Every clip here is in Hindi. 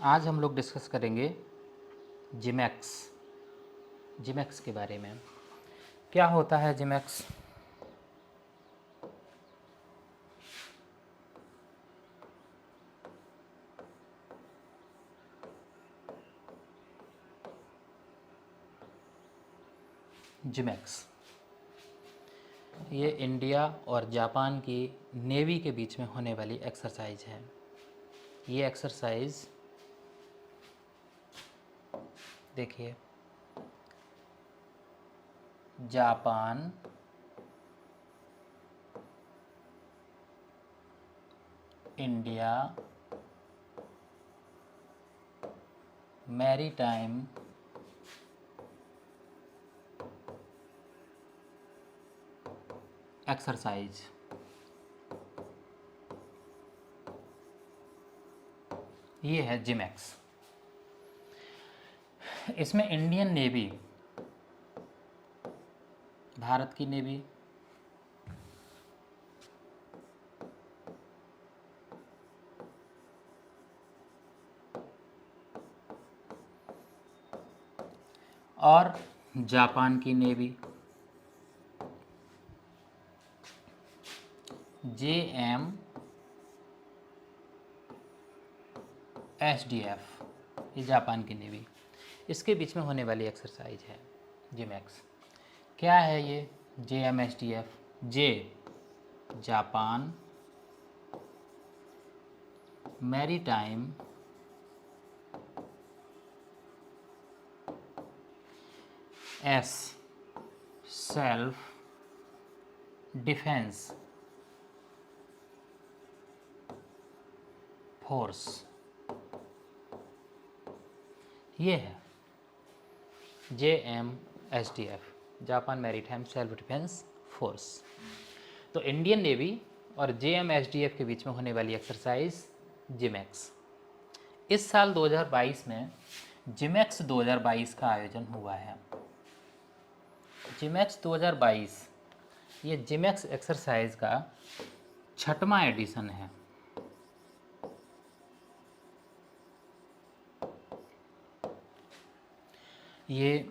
आज हम लोग डिस्कस करेंगे जिमैक्स जिमैक्स के बारे में। क्या होता है जिमैक्स? जिमैक्स ये इंडिया और जापान की नेवी के बीच में होने वाली एक्सरसाइज है। ये एक्सरसाइज देखिए, जापान, इंडिया मैरीटाइम एक्सरसाइज, ये है जिमैक्स। इसमें इंडियन नेवी, भारत की नेवी, और जापान की नेवी, JMSDF, ये जापान की नेवी, इसके बीच में होने वाली एक्सरसाइज है जिमैक्स। क्या है ये JMSDF? J Japan maritime S self defence force, ये है JMSDF, Japan maritime self defence force. तो इंडियन नेवी और JMSDF के बीच में होने वाली एक्सरसाइज जिमैक्स। इस साल 2022 में जिमैक्स 2022 का आयोजन हुआ है। जिमैक्स 2022 ये जिमैक्स एक्सरसाइज का 6वां एडिशन है। ये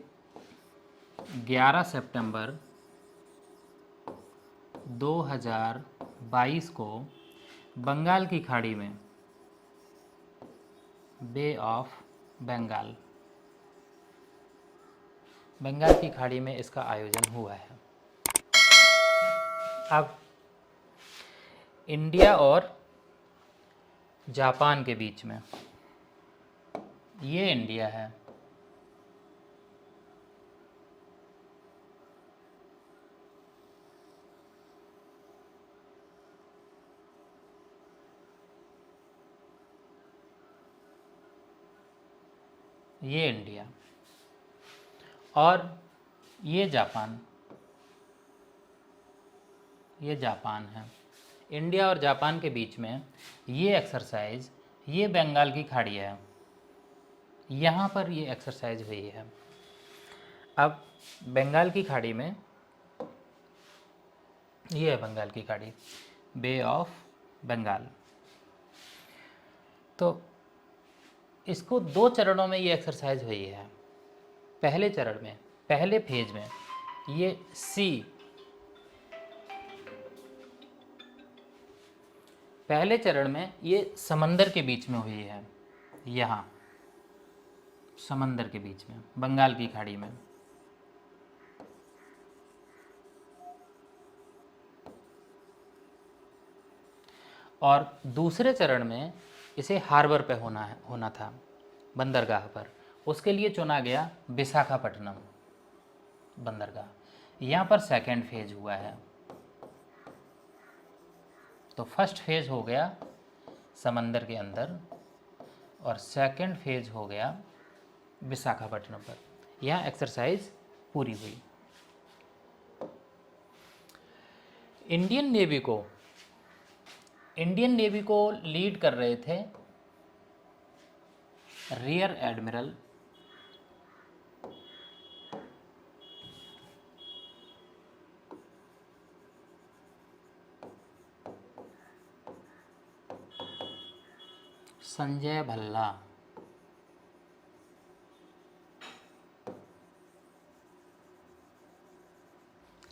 11 सितंबर 2022 को बंगाल की खाड़ी में, बे ऑफ बंगाल, बंगाल की खाड़ी में इसका आयोजन हुआ है। अब इंडिया और जापान के बीच में, ये इंडिया है, ये इंडिया, और ये जापान, ये जापान है। इंडिया और जापान के बीच में ये एक्सरसाइज, ये बंगाल की खाड़ी है, यहाँ पर ये एक्सरसाइज हुई है। अब बंगाल की खाड़ी में, ये है बंगाल की खाड़ी, बे ऑफ बंगाल। तो इसको 2 चरणों में ये एक्सरसाइज हुई है। पहले चरण में, पहले फेज में, ये पहले चरण में ये समंदर के बीच में हुई है, यहाँ समंदर के बीच में, बंगाल की खाड़ी में। और दूसरे चरण में इसे हार्बर पे होना था, बंदरगाह पर। उसके लिए चुना गया विशाखापट्टनम बंदरगाह। यहाँ पर सेकंड फेज हुआ है। तो फर्स्ट फेज हो गया समंदर के अंदर, और सेकंड फेज हो गया विशाखापट्टनम पर। यहाँ एक्सरसाइज पूरी हुई। इंडियन नेवी को लीड कर रहे थे रियर एडमिरल संजय भल्ला।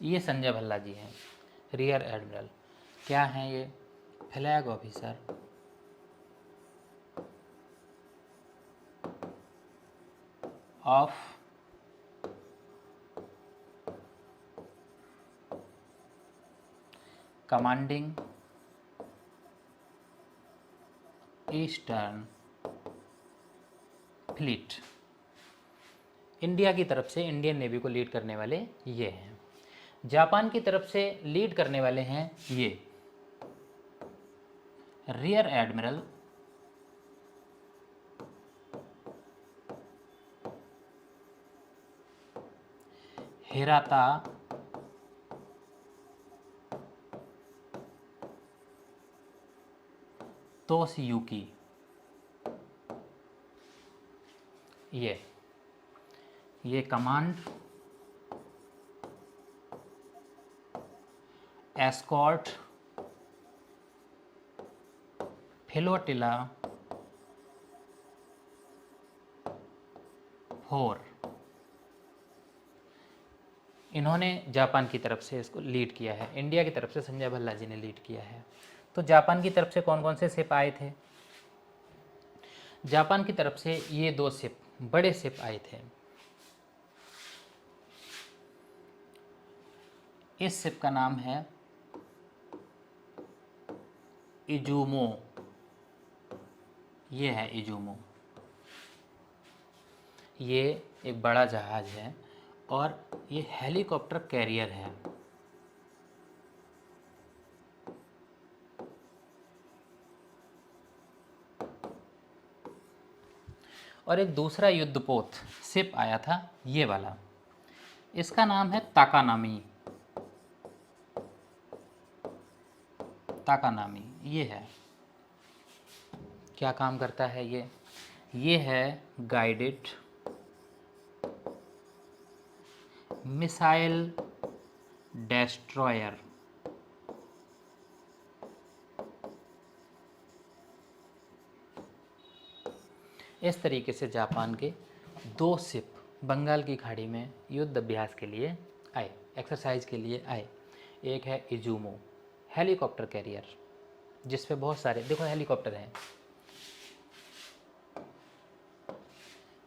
ये संजय भल्ला जी हैं, रियर एडमिरल। क्या हैं ये? Flag officer, of commanding eastern fleet. India की तरफ से इंडियन नेवी को लीड करने वाले ये हैं। जापान की तरफ से लीड करने वाले हैं ये रियर एडमिरल हिराता तोशियुकी। ये कमांड एस्कॉर्ट फ्लोटिला 4, इन्होंने जापान की तरफ से इसको लीड किया है। इंडिया की तरफ से संजय भल्ला जी ने लीड किया है। तो जापान की तरफ से कौन कौन से शिप आए थे? जापान की तरफ से ये 2 शिप, बड़े शिप आए थे। इस शिप का नाम है इजुमो। ये है इजुमो। ये एक बड़ा जहाज है और ये हेलीकॉप्टर कैरियर है। और एक दूसरा युद्धपोत शिप आया था, ये वाला। इसका नाम है ताकानामी। ताकानामी ये है। क्या काम करता है ये? ये है गाइडेड मिसाइल डेस्ट्रॉयर। इस तरीके से जापान के 2 शिप बंगाल की खाड़ी में युद्ध अभ्यास के लिए आए, एक्सरसाइज के लिए आए। एक है इजुमो हेलीकॉप्टर कैरियर, जिस पे बहुत सारे देखो हेलीकॉप्टर हैं।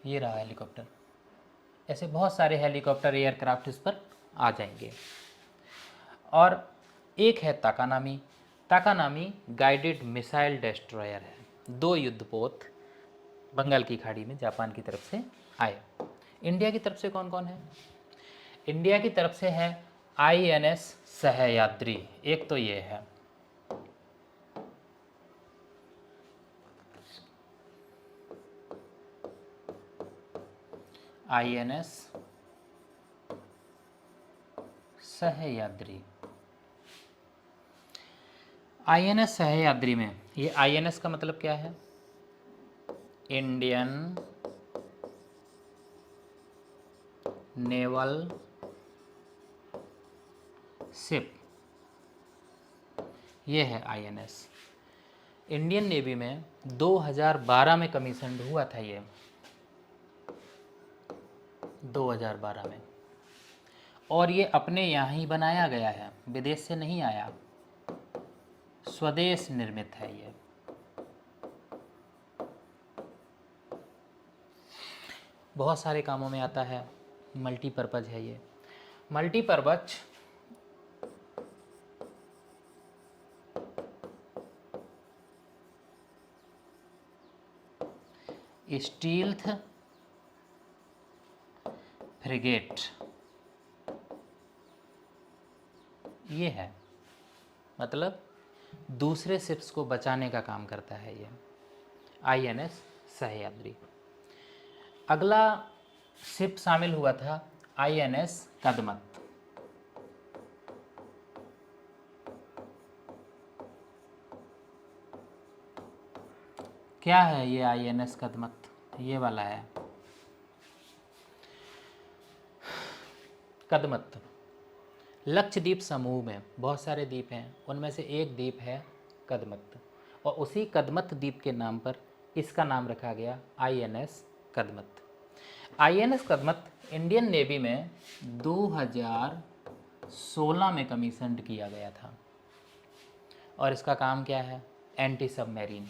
ये रहा हेलीकॉप्टर। ऐसे बहुत सारे हेलीकॉप्टर एयरक्राफ्ट इस पर आ जाएंगे। और एक है ताकानामी। ताकानामी गाइडेड मिसाइल डेस्ट्रॉयर है। 2 युद्धपोत बंगाल की खाड़ी में जापान की तरफ से आए। इंडिया की तरफ से कौन कौन है? इंडिया की तरफ से है INS सहयाद्री। एक तो ये है, INS सहयाद्री। INS सहयाद्री में ये INS का मतलब क्या है? Indian naval ship. ये है INS। इंडियन नेवी में 2012 में कमीशन हुआ था ये, 2012 में। और ये अपने यहाँ ही बनाया गया है, विदेश से नहीं आया, स्वदेश निर्मित है ये। बहुत सारे कामों में आता है, मल्टीपर्पज़ है ये। मल्टीपर्पज़ स्टील्थ फ्रिगेट ये है, मतलब दूसरे शिप्स को बचाने का काम करता है ये INS सहयाद्री। अगला शिप शामिल हुआ था INS कदमत। क्या है ये INS कदमत? ये वाला है कदमत। लक्षद्वीप समूह में बहुत सारे द्वीप हैं, उनमें से एक द्वीप है कदमत, और उसी कदमत द्वीप के नाम पर इसका नाम रखा गया INS Kadmat. INS Kadmat Indian navy में 2012 16 में कमीशन्ड किया गया था और इसका काम क्या है? एंटी सबमरीन,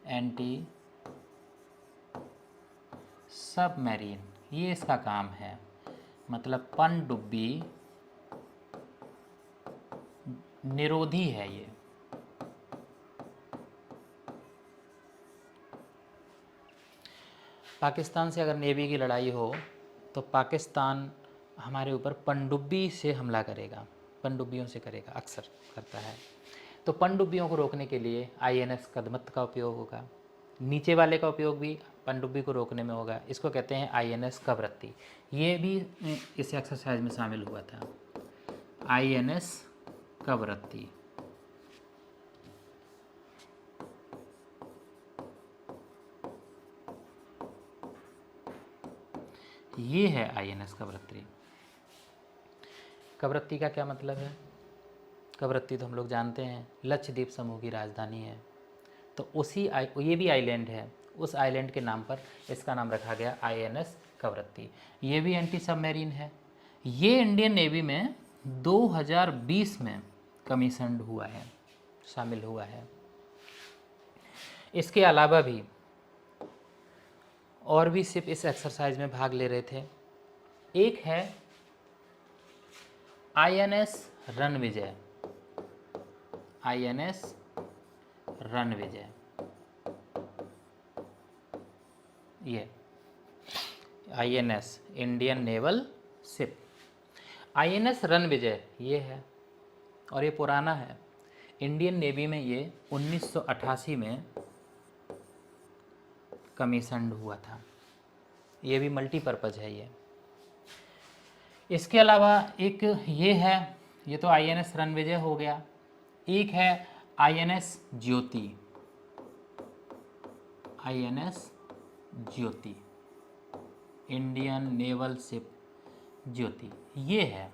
एंटी सबमरीन, ये इसका काम है। मतलब पनडुब्बी निरोधी है ये। पाकिस्तान से अगर नेवी की लड़ाई हो तो पाकिस्तान हमारे ऊपर पनडुब्बी से हमला करेगा, पनडुब्बियों से करेगा, अक्सर करता है। तो पनडुब्बियों को रोकने के लिए आईएनएस कदमत का उपयोग होगा। नीचे वाले का उपयोग भी पनडुब्बी को रोकने में होगा। इसको कहते हैं आईएनएस कवरत्ती। ये भी इस एक्सरसाइज में शामिल हुआ था, आईएनएस कवरत्ती। ये है आईएनएस कवरत्ती। कवरत्ती का क्या मतलब है? कवरत्ती तो हम लोग जानते हैं लक्षद्वीप समूह की राजधानी है। तो ये भी आइलैंड है, उस आइलैंड के नाम पर इसका नाम रखा गया आईएनएस कवरत्ती। ये भी एंटी सबमरीन है। ये इंडियन नेवी में 2020 में कमीशन्ड हुआ है, शामिल हुआ है। इसके अलावा भी और भी शिप इस एक्सरसाइज में भाग ले रहे थे। एक है आईएनएस रणविजय, आईएनएस रणविजय, ये INS Indian naval ship. INS Ranvijay ये है और ये पुराना है। इंडियन नेवी में ये 1988 में कमीशन्ड हुआ था। ये भी मल्टीपर्पज़ है ये। इसके अलावा एक ये है, ये तो आईएनएस रणविजय हो गया। एक है आईएनएस ज्योति, आईएनएस ज्योति, इंडियन नेवल शिप ज्योति, ये है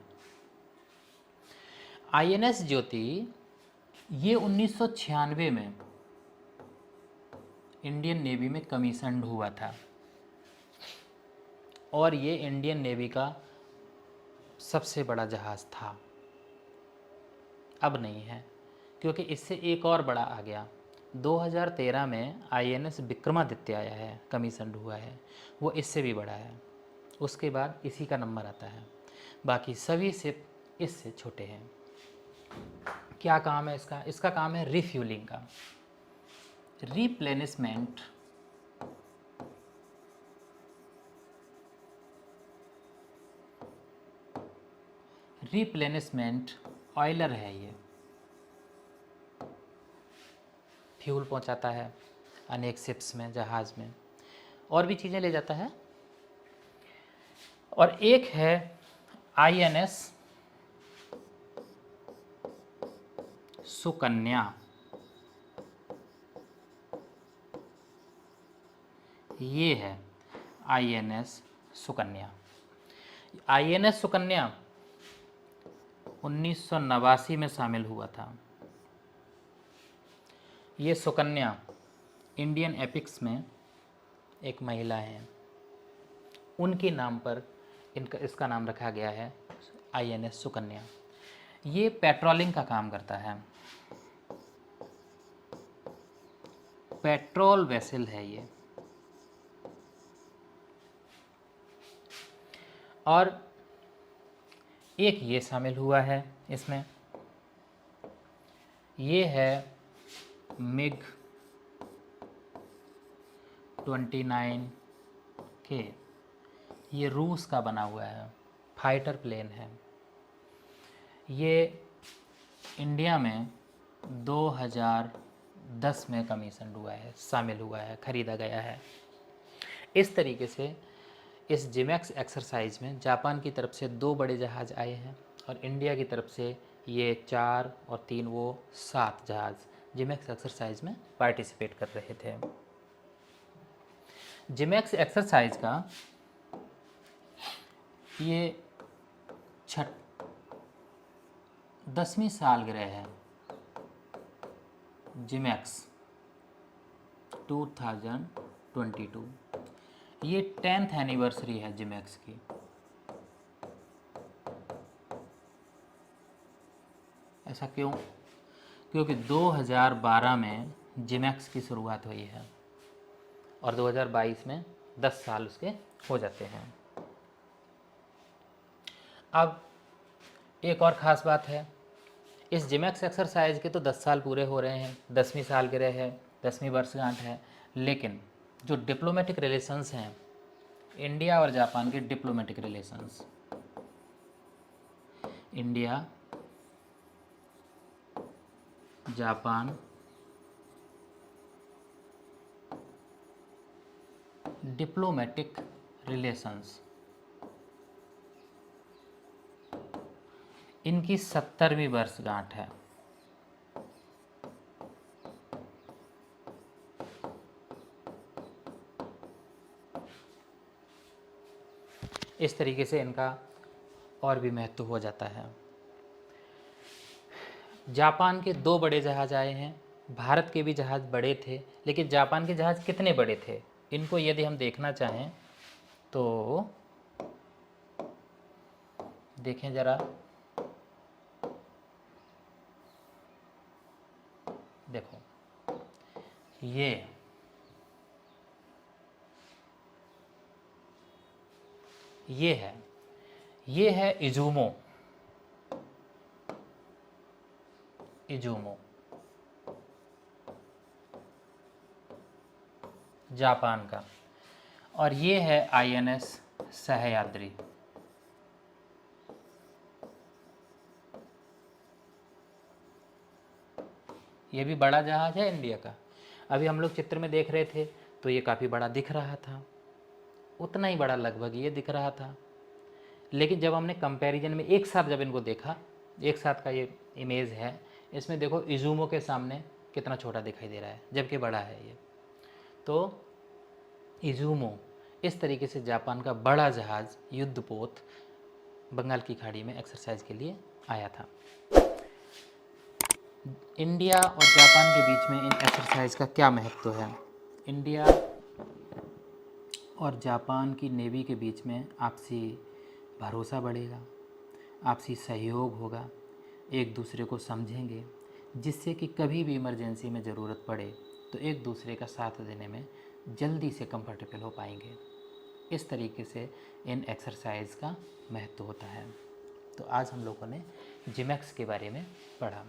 आईएनएस ज्योति। ये 1996 में इंडियन नेवी में कमीशन्ड हुआ था और ये इंडियन नेवी का सबसे बड़ा जहाज़ था। अब नहीं है क्योंकि इससे एक और बड़ा आ गया। 2013 में आईएनएस विक्रमादित्य आया है, कमीशन्ड हुआ है, वो इससे भी बड़ा है। उसके बाद इसी का नंबर आता है। बाकी सभी शिप इससे छोटे हैं। क्या काम है इसका? इसका काम है रिफ्यूलिंग का, रिप्लेनिशमेंट, रिप्लेनिशमेंट ऑयलर है ये। फ्यूल पहुंचाता है अनेक शिप्स में, जहाज़ में, और भी चीज़ें ले जाता है। और एक है आईएनएस सुकन्या, ये है आईएनएस सुकन्या। आईएनएस सुकन्या 1989 में शामिल हुआ था। ये सुकन्या इंडियन एपिक्स में एक महिला है, उनके नाम पर इसका नाम रखा गया है आईएनएस सुकन्या। ये पेट्रोलिंग का काम करता है, पेट्रोल वेसल है ये। और एक ये शामिल हुआ है इसमें, ये है मिग 29 के। ये रूस का बना हुआ है, फाइटर प्लेन है। ये इंडिया में 2010 में कमीशन हुआ है, शामिल हुआ है, ख़रीदा गया है। इस तरीके से इस जिमैक्स एक्सरसाइज में जापान की तरफ से 2 बड़े जहाज़ आए हैं और इंडिया की तरफ से ये 4 और 3 वो 7 जहाज़ जिमैक्स एक्सरसाइज में पार्टिसिपेट कर रहे थे। जिमैक्स एक्सरसाइज का ये 10वीं सालगिरह है। जिमैक्स 2022 ये 10th एनिवर्सरी है जिमैक्स की। ऐसा क्यों? क्योंकि 2012 में जिमैक्स की शुरुआत हुई है और 2022 में 10 साल उसके हो जाते हैं। अब एक और ख़ास बात है, इस जिमैक्स एक्सरसाइज के तो 10 साल पूरे हो रहे हैं, 10वीं सालगिरह है, 10वीं वर्षगांठ है, लेकिन जो डिप्लोमेटिक रिलेशंस हैं, इंडिया और जापान के diplomatic relations, India Japan diplomatic relations, इनकी 70वीं वर्षगांठ है। इस तरीके से इनका और भी महत्व हो जाता है। जापान के 2 बड़े जहाज आए हैं, भारत के भी जहाज बड़े थे, लेकिन जापान के जहाज कितने बड़े थे, इनको यदि हम देखना चाहें तो देखें ज़रा, देखो ये है इजुमो, जापान का, और ये है INS सह्याद्री। ये भी बड़ा जहाज है इंडिया का। अभी हम लोग चित्र में देख रहे थे तो ये काफ़ी बड़ा दिख रहा था, उतना ही बड़ा लगभग ये दिख रहा था, लेकिन जब हमने कंपैरिजन में एक साथ जब इनको देखा, एक साथ का ये इमेज है, इसमें देखो इजुमो के सामने कितना छोटा दिखाई दे रहा है जबकि बड़ा है ये। तो इजुमो इस तरीके से जापान का बड़ा जहाज युद्धपोत बंगाल की खाड़ी में एक्सरसाइज के लिए आया था। इंडिया और जापान के बीच में इन एक्सरसाइज का क्या महत्व है? इंडिया और जापान की नेवी के बीच में आपसी भरोसा बढ़ेगा, आपसी सहयोग होगा, एक दूसरे को समझेंगे, जिससे कि कभी भी इमरजेंसी में ज़रूरत पड़े तो एक दूसरे का साथ देने में जल्दी से कंफर्टेबल हो पाएंगे। इस तरीके से इन एक्सरसाइज का महत्व होता है। तो आज हम लोगों ने जिमैक्स के बारे में पढ़ा।